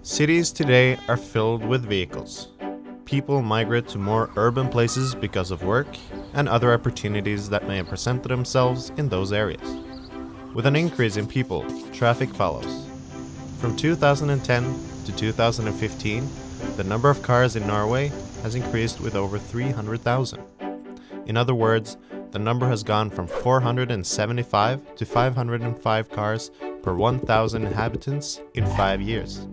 Cities today are filled with vehicles. People migrate to more urban places because of work and other opportunities that may present themselves in those areas. With an increase in people, traffic follows. From 2010 to 2015, the number of cars in Norway has increased with over 300,000. In other words, the number has gone from 475 to 505 cars per 1,000 inhabitants in 5 years.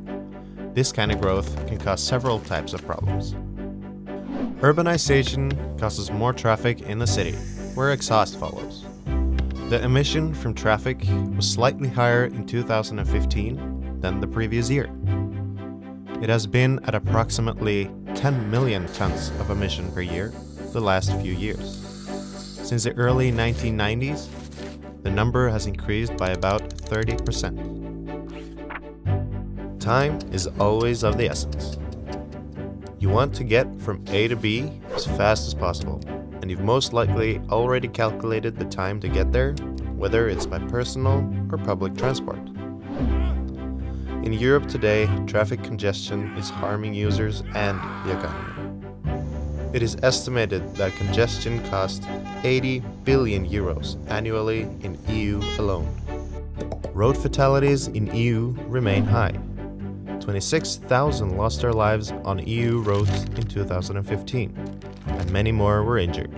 This kind of growth can cause several types of problems. Urbanization causes more traffic in the city, where exhaust follows. The emission from traffic was slightly higher in 2015 than the previous year. It has been at approximately 10 million tons of emission per year the last few years. Since the early 1990s, the number has increased by about 30%. Time is always of the essence. You want to get from A to B as fast as possible, and you've most likely already calculated the time to get there, whether it's by personal or public transport. In Europe today, traffic congestion is harming users and the economy. It is estimated that congestion costs 80 billion euros annually in EU alone. Road fatalities in EU remain high. 26,000 lost their lives on EU roads in 2015, and many more were injured.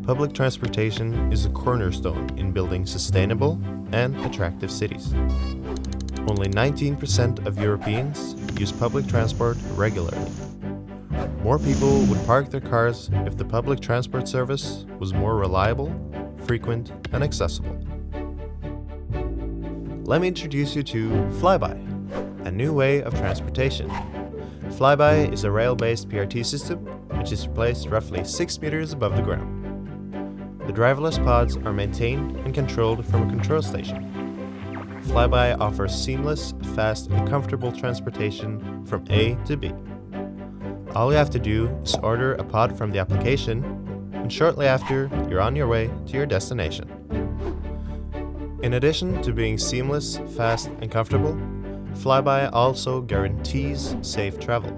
Public transportation is a cornerstone in building sustainable and attractive cities. Only 19% of Europeans use public transport regularly. More people would park their cars if the public transport service was more reliable, frequent, and accessible. Let me introduce you to Flyby, a new way of transportation. Flyby is a rail-based PRT system which is placed roughly 6 meters above the ground. The driverless pods are maintained and controlled from a control station. Flyby offers seamless, fast, and comfortable transportation from A to B. All you have to do is order a pod from the application, and shortly after, you're on your way to your destination. In addition to being seamless, fast, and comfortable, Flyby also guarantees safe travel.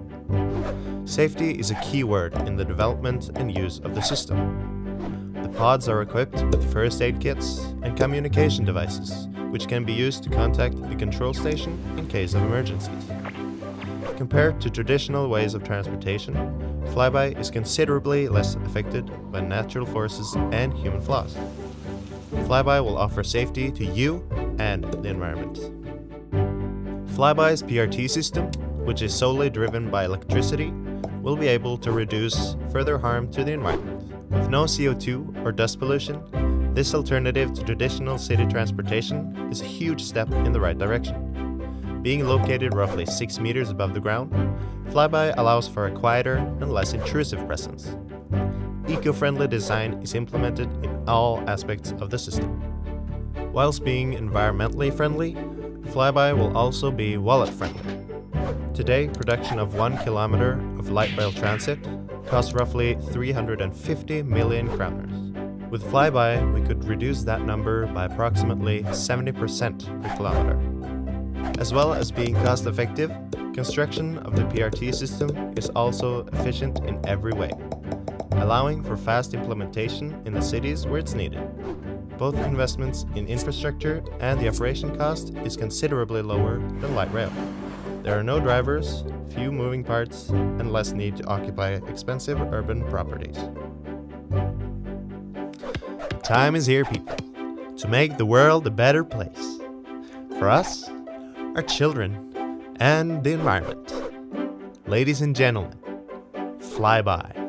Safety is a key word in the development and use of the system. The pods are equipped with first aid kits and communication devices, which can be used to contact the control station in case of emergencies. Compared to traditional ways of transportation, Flyby is considerably less affected by natural forces and human flaws. Flyby will offer safety to you and the environment. Flyby's PRT system, which is solely driven by electricity, will be able to reduce further harm to the environment. With no CO2 or dust pollution, this alternative to traditional city transportation is a huge step in the right direction. Being located roughly 6 meters above the ground, Flyby allows for a quieter and less intrusive presence. Eco-friendly design is implemented in all aspects of the system. Whilst being environmentally friendly, Flyby will also be wallet-friendly. Today, production of 1 kilometer of light rail transit costs roughly 350 million kroners. With Flyby, we could reduce that number by approximately 70% per kilometer. As well as being cost-effective, construction of the PRT system is also efficient in every way, allowing for fast implementation in the cities where it's needed. Both investments in infrastructure and the operation cost is considerably lower than light rail. There are no drivers, few moving parts, and less need to occupy expensive urban properties. The time is here, people, to make the world a better place. For us, our children, and the environment. Ladies and gentlemen, Flyby.